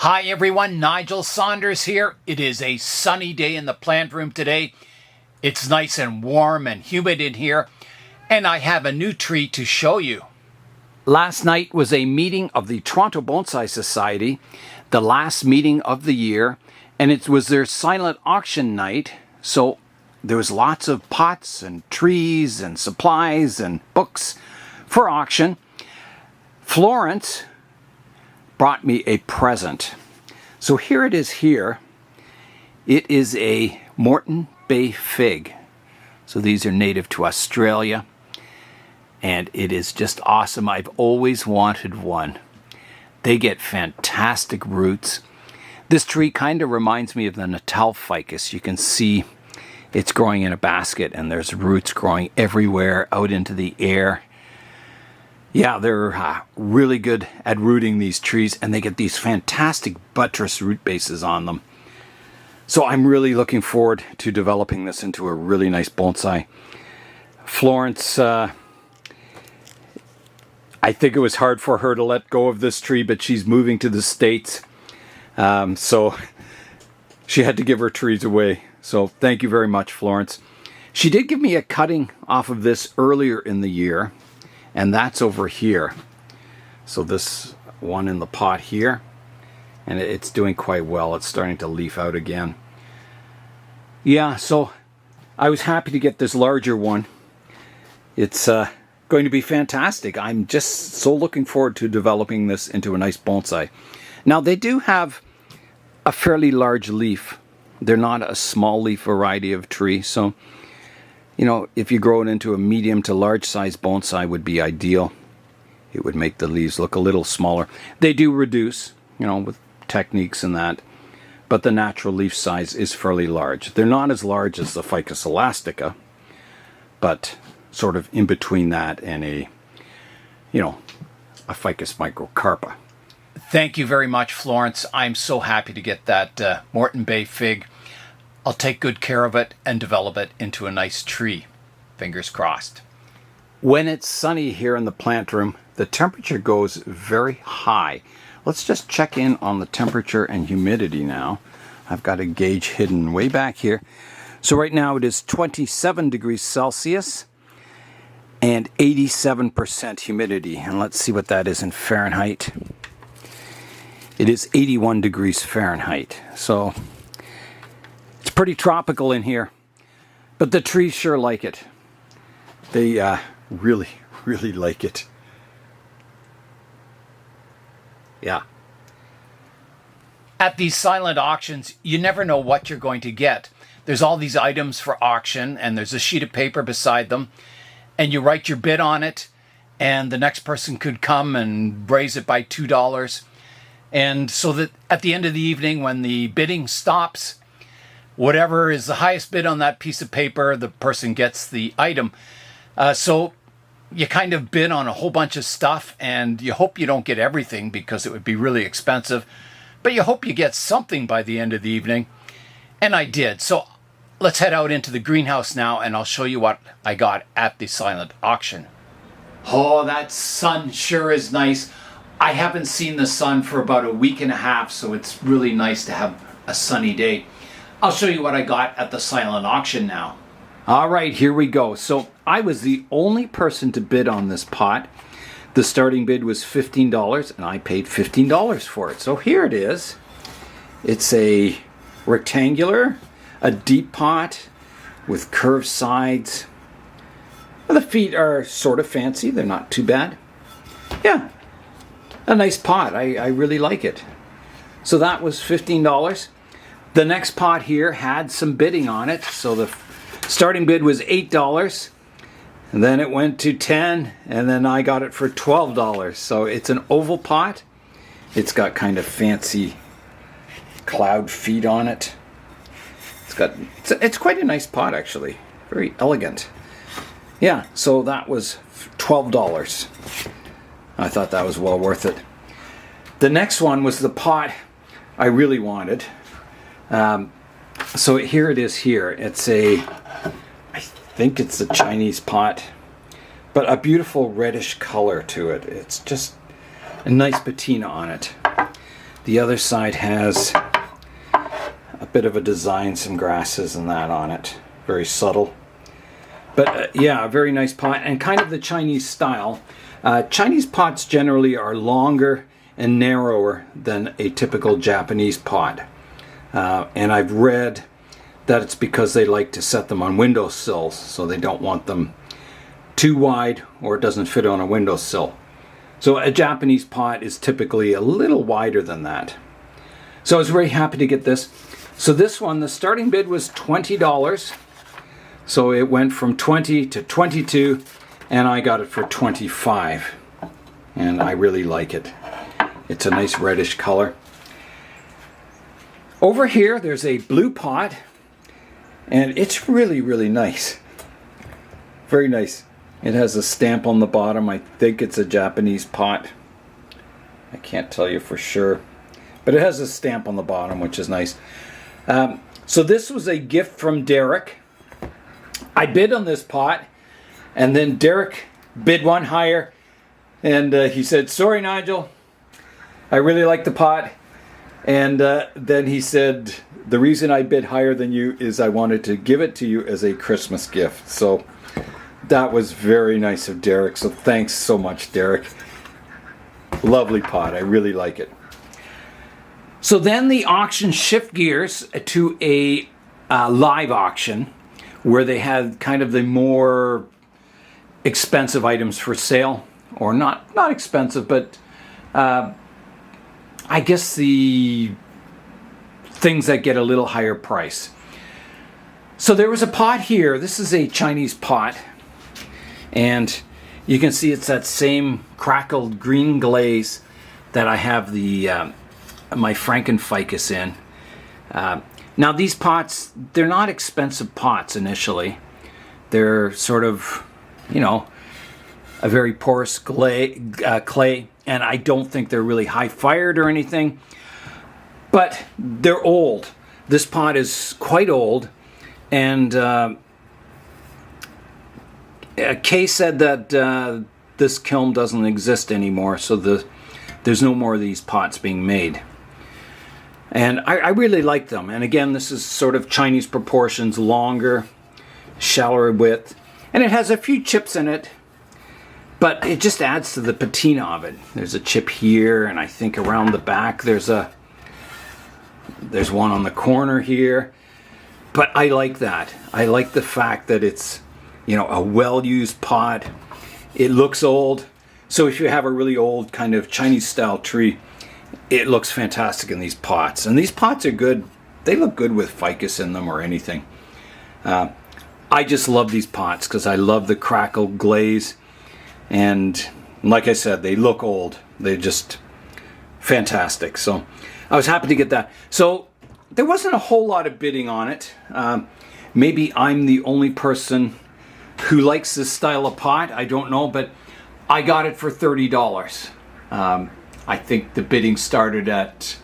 Hi everyone, Nigel Saunders here. It is a sunny day in the plant room today. It's nice and warm and humid in here, and I have a new tree to show you. Last night was a meeting of the Toronto Bonsai Society, the last meeting of the year, and it was their silent auction night, so there was lots of pots and trees and supplies and books for auction. Florence brought me a present. So here it is here. It is a Morton Bay Fig. So these are native to Australia. And it is just awesome. I've always wanted one. They get fantastic roots. This tree kind of reminds me of the Natal ficus. You can see it's growing in a basket and there's roots growing everywhere out into the air. Yeah, they're really good at rooting these trees, and they get these fantastic buttress root bases on them. So I'm really looking forward to developing this into a really nice bonsai. Florence, I think it was hard for her to let go of this tree, but she's moving to the States. So she had to give her trees away. So thank you very much, Florence. She did give me a cutting off of this earlier in the year. And that's over here. So this one in the pot here, and it's doing quite well. It's starting to leaf out again. Yeah, so I was happy to get this larger one. It's going to be fantastic. I'm just so looking forward to developing this into a nice bonsai. Now they do have a fairly large leaf. They're not a small leaf variety of tree, so you know, if you grow it into a medium to large size bonsai would be ideal. It would make the leaves look a little smaller. They do reduce, you know, with techniques and that, but the natural leaf size is fairly large. They're not as large as the Ficus elastica, but sort of in between that and a Ficus microcarpa. Thank you very much, Florence. I'm so happy to get that Morton Bay Fig. I'll take good care of it and develop it into a nice tree. Fingers crossed. When it's sunny here in the plant room, the temperature goes very high. Let's just check in on the temperature and humidity now. I've got a gauge hidden way back here. So right now it is 27 degrees Celsius and 87% humidity. And let's see what that is in Fahrenheit. It is 81 degrees Fahrenheit. So it's pretty tropical in here, but the trees sure like it. They really, really like it. Yeah. At these silent auctions, you never know what you're going to get. There's all these items for auction, and there's a sheet of paper beside them, and you write your bid on it, and the next person could come and raise it by $2. And so that at the end of the evening, when the bidding stops, whatever is the highest bid on that piece of paper, the person gets the item. So you kind of bid on a whole bunch of stuff, and you hope you don't get everything because it would be really expensive. But you hope you get something by the end of the evening. And I did. So let's head out into the greenhouse now, and I'll show you what I got at the silent auction. Oh, that sun sure is nice. I haven't seen the sun for about a week and a half, so it's really nice to have a sunny day. I'll show you what I got at the silent auction now. All right, here we go. So I was the only person to bid on this pot. The starting bid was $15, and I paid $15 for it. So here it is. It's a rectangular, a deep pot with curved sides. The feet are sort of fancy. They're not too bad. Yeah, a nice pot. I really like it. So that was $15. The next pot here had some bidding on it, so the starting bid was $8, and then it went to $10, and then I got it for $12. So it's an oval pot. It's got kind of fancy cloud feet on it. It's quite a nice pot actually, very elegant. Yeah, so that was $12. I thought that was well worth it. The next one was the pot I really wanted. So here it is here. It's I think it's a Chinese pot, but a beautiful reddish color to it. It's just a nice patina on it. The other side has a bit of a design, some grasses and that on it. Very subtle. But yeah, a very nice pot, and kind of the Chinese style. Chinese pots generally are longer and narrower than a typical Japanese pot. And I've read that it's because they like to set them on windowsills, so they don't want them too wide or it doesn't fit on a windowsill. So a Japanese pot is typically a little wider than that. So I was very happy to get this. So this one, the starting bid was $20. So it went from 20 to 22, and I got it for 25. And I really like it. It's a nice reddish color. Over here, there's a blue pot, and it's really, really nice. Very nice. It has a stamp on the bottom. I think it's a Japanese pot. I can't tell you for sure. But it has a stamp on the bottom, which is nice. So this was a gift from Derek. I bid on this pot, and then Derek bid one higher, and he said, "Sorry, Nigel, I really like the pot." And then he said, "The reason I bid higher than you is I wanted to give it to you as a Christmas gift." So that was very nice of Derek. So thanks so much, Derek. Lovely pot. I really like it. So then the auction shift gears to a live auction where they had kind of the more expensive items for sale, or not expensive, but I guess the things that get a little higher price. So there was a pot here. This is a Chinese pot, and you can see it's that same crackled green glaze that I have the my Frankenficus in. Now these pots, they're not expensive pots initially. They're sort of, you know, a very porous clay, and I don't think they're really high fired or anything, but they're old. This pot is quite old, and Kay said that this kiln doesn't exist anymore, so there's no more of these pots being made. And I really like them. And again, this is sort of Chinese proportions, longer, shallower width. And it has a few chips in it, but it just adds to the patina of it. There's a chip here, and I think around the back there's one on the corner here. But I like that. I like the fact that it's, you know, a well-used pot. It looks old. So if you have a really old kind of Chinese style tree, it looks fantastic in these pots. And these pots are good. They look good with ficus in them or anything. I just love these pots because I love the crackled glaze. And like I said, they look old. They're just fantastic. So I was happy to get that. So there wasn't a whole lot of bidding on it. Maybe I'm the only person who likes this style of pot. I don't know, but I got it for $30. I think the bidding started at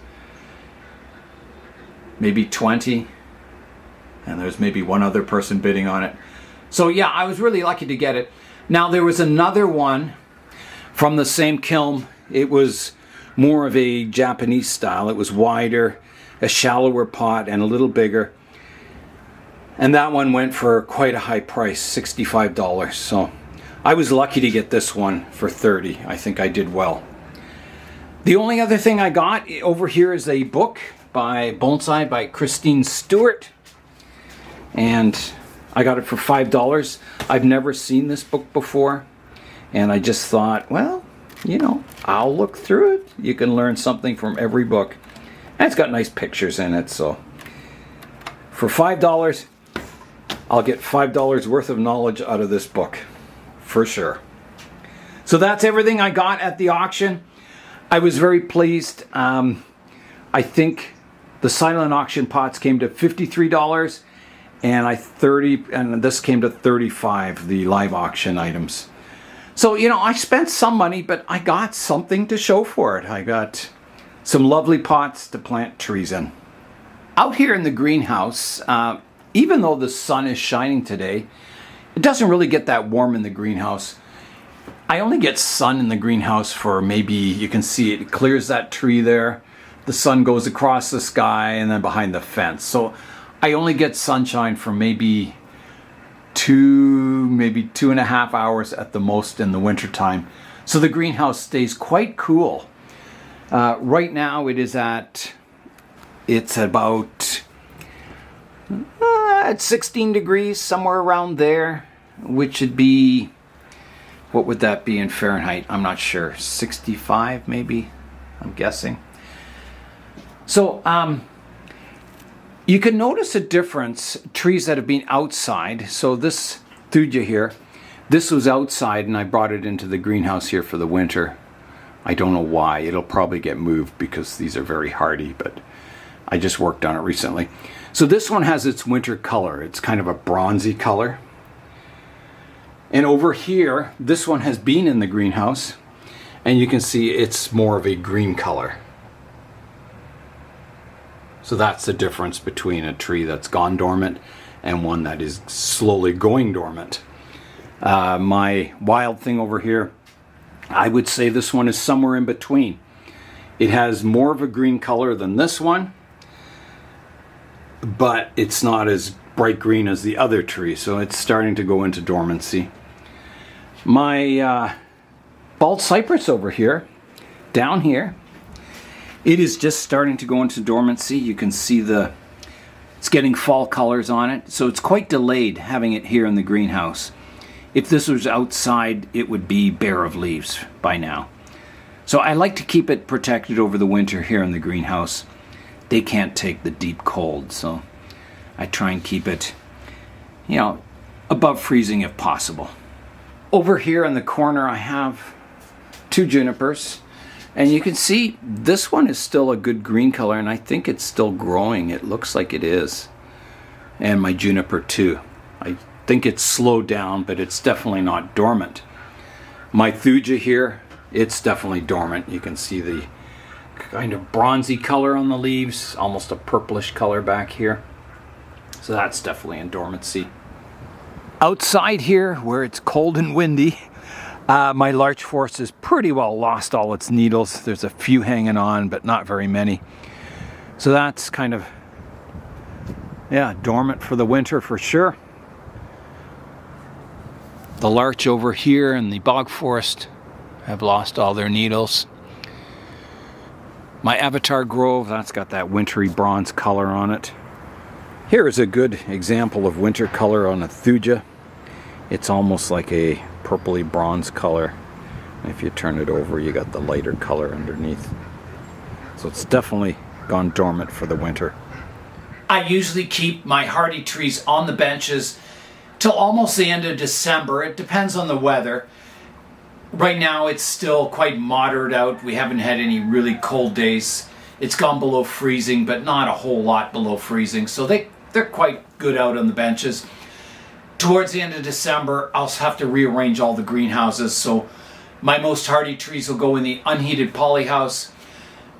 maybe 20, and there's maybe one other person bidding on it. So yeah, I was really lucky to get it. Now there was another one from the same kiln. It was more of a Japanese style. It was wider, a shallower pot, and a little bigger. And that one went for quite a high price, $65. So I was lucky to get this one for $30. I think I did well. The only other thing I got over here is a book by Bonsai by Christine Stewart. And I got it for $5. I've never seen this book before. And I just thought, well, you know, I'll look through it. You can learn something from every book. And it's got nice pictures in it. So for $5, I'll get $5 worth of knowledge out of this book. For sure. So that's everything I got at the auction. I was very pleased. I think the silent auction pots came to $53, and this came to $35, the live auction items. So, you know, I spent some money, but I got something to show for it. I got some lovely pots to plant trees in. Out here in the greenhouse, even though the sun is shining today, it doesn't really get that warm in the greenhouse. I only get sun in the greenhouse for maybe, you can see it clears that tree there. the sun goes across the sky and then behind the fence. So I only get sunshine for maybe 2.5 hours at the most in the wintertime. So the greenhouse stays quite cool. Right now it's about at 16 degrees, somewhere around there, which would be, what would that be in Fahrenheit? I'm not sure. 65 maybe, I'm guessing. So you can notice a difference, trees that have been outside. So this thuja here, this was outside and I brought it into the greenhouse here for the winter. I don't know why. It'll probably get moved because these are very hardy, but I just worked on it recently. So this one has its winter color. It's kind of a bronzy color. And over here, this one has been in the greenhouse, and you can see it's more of a green color. So that's the difference between a tree that's gone dormant and one that is slowly going dormant. My wild thing over here, I would say this one is somewhere in between. It has more of a green color than this one, but it's not as bright green as the other tree, so it's starting to go into dormancy. My bald cypress over here, down here, it is just starting to go into dormancy. You can see it's getting fall colors on it, so it's quite delayed having it here in the greenhouse. If this was outside, it would be bare of leaves by now. So I like to keep it protected over the winter here in the greenhouse. They can't take the deep cold, so I try and keep it, above freezing if possible. Over here in the corner, I have 2 junipers, and you can see this one is still a good green color, and I think it's still growing. It looks like it is. And my juniper too. I think it's slowed down, but it's definitely not dormant. My thuja here, it's definitely dormant. You can see the kind of bronzy color on the leaves, almost a purplish color back here. So that's definitely in dormancy. Outside here, where it's cold and windy, my larch forest has pretty well lost all its needles. There's a few hanging on, but not very many. So that's kind of, dormant for the winter for sure. The larch over here in the bog forest have lost all their needles. My Avatar Grove, that's got that wintry bronze color on it. Here is a good example of winter color on a thuja. It's almost like a purpley bronze color. If you turn it over, you got the lighter color underneath. So it's definitely gone dormant for the winter. I usually keep my hardy trees on the benches till almost the end of December. It depends on the weather. Right now it's still quite moderate out. We haven't had any really cold days. It's gone below freezing, but not a whole lot below freezing. So they're quite good out on the benches. Towards the end of December, I'll have to rearrange all the greenhouses. So my most hardy trees will go in the unheated polyhouse.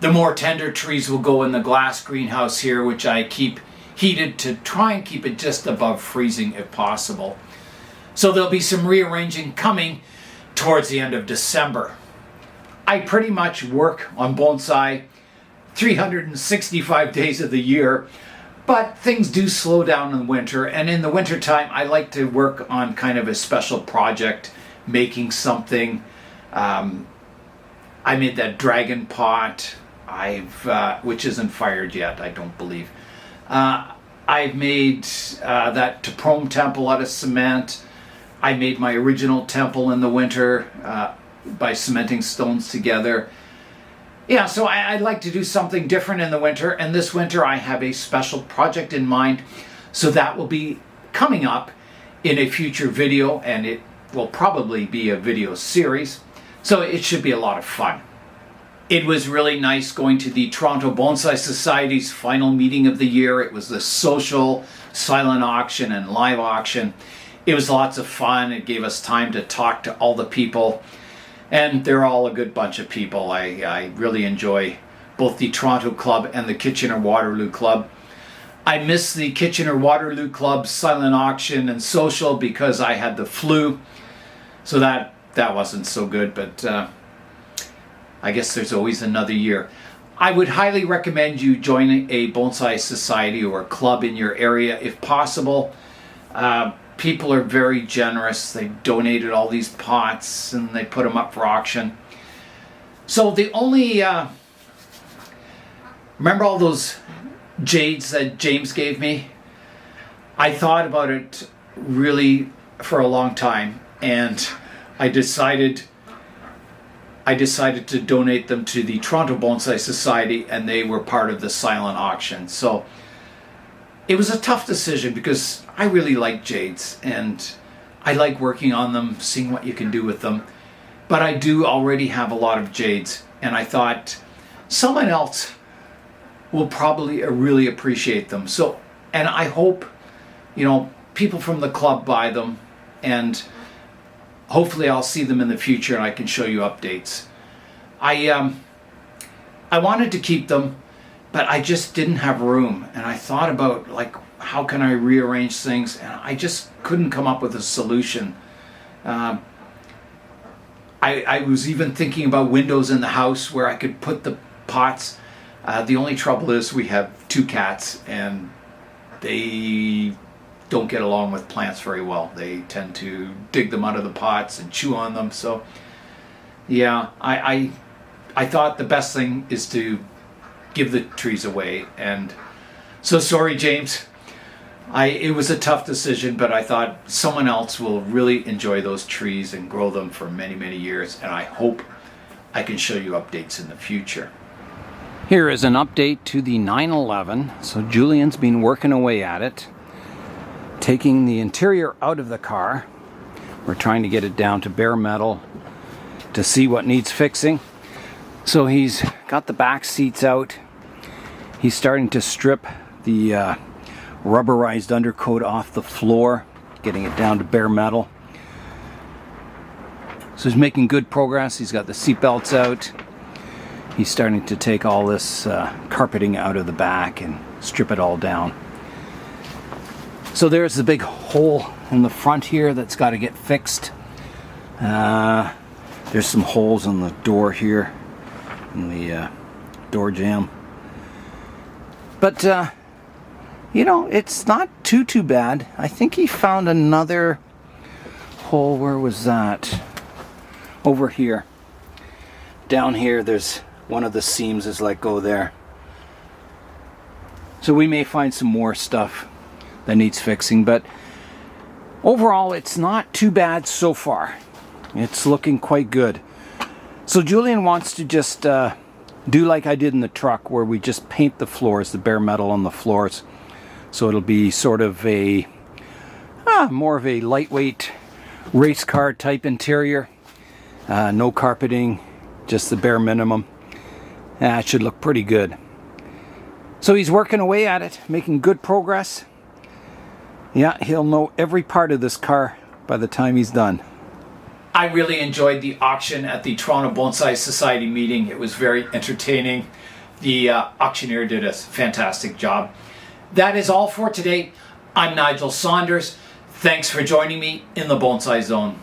The more tender trees will go in the glass greenhouse here, which I keep heated to try and keep it just above freezing if possible. So there'll be some rearranging coming towards the end of December. I pretty much work on bonsai 365 days of the year, but things do slow down in the winter, and in the winter time I like to work on kind of a special project, making something. I made that dragon pot, which isn't fired yet, I don't believe. I've made that Teprom temple out of cement. I made my original temple in the winter by cementing stones together. Yeah, so I'd like to do something different in the winter, and this winter I have a special project in mind, so that will be coming up in a future video, and it will probably be a video series, so it should be a lot of fun. It was really nice going to the Toronto Bonsai Society's final meeting of the year. It was the social, silent auction and live auction. It was lots of fun. It gave us time to talk to all the people. And they're all a good bunch of people. I really enjoy both the Toronto Club and the Kitchener-Waterloo Club. I missed the Kitchener-Waterloo Club silent auction and social because I had the flu. So that wasn't so good, but I guess there's always another year. I would highly recommend you join a bonsai society or a club in your area if possible. People are very generous. They donated all these pots and they put them up for auction. So the only, remember all those jades that James gave me? I thought about it really for a long time, and I decided to donate them to the Toronto Bonsai Society, and they were part of the silent auction. So it was a tough decision because I really like jades and I like working on them, seeing what you can do with them. But I do already have a lot of jades, and I thought someone else will probably really appreciate them. So, and I hope, people from the club buy them, and hopefully I'll see them in the future and I can show you updates. I wanted to keep them, but I just didn't have room, and I thought about how can I rearrange things, and I just couldn't come up with a solution. I was even thinking about windows in the house where I could put the pots. The only trouble is we have 2 cats, and they don't get along with plants very well. They tend to dig them out of the pots and chew on them. So yeah, I thought the best thing is to give the trees away. And so sorry, James. It was a tough decision, but I thought someone else will really enjoy those trees and grow them for many, many years. And I hope I can show you updates in the future. Here is an update to the 911. So Julian's been working away at it, taking the interior out of the car. We're trying to get it down to bare metal to see what needs fixing. So he's got the back seats out. He's starting to strip the rubberized undercoat off the floor, getting it down to bare metal. So he's making good progress. He's got the seat belts out. He's starting to take all this carpeting out of the back and strip it all down. So there's the big hole in the front here that's got to get fixed. There's some holes in the door here, in the door jamb. But it's not too bad. I think he found another hole. Where was that? Over here. Down here, there's one of the seams is let go there. So we may find some more stuff that needs fixing, but overall it's not too bad so far. It's looking quite good. So Julian wants to just do like I did in the truck, where we just paint the floors, the bare metal on the floors. So it'll be sort of a more of a lightweight race car type interior. No carpeting, just the bare minimum. It should look pretty good. So he's working away at it, making good progress. Yeah, he'll know every part of this car by the time he's done. I really enjoyed the auction at the Toronto Bonsai Society meeting. It was very entertaining. The auctioneer did a fantastic job. That is all for today. I'm Nigel Saunders. Thanks for joining me in the Bonsai Zone.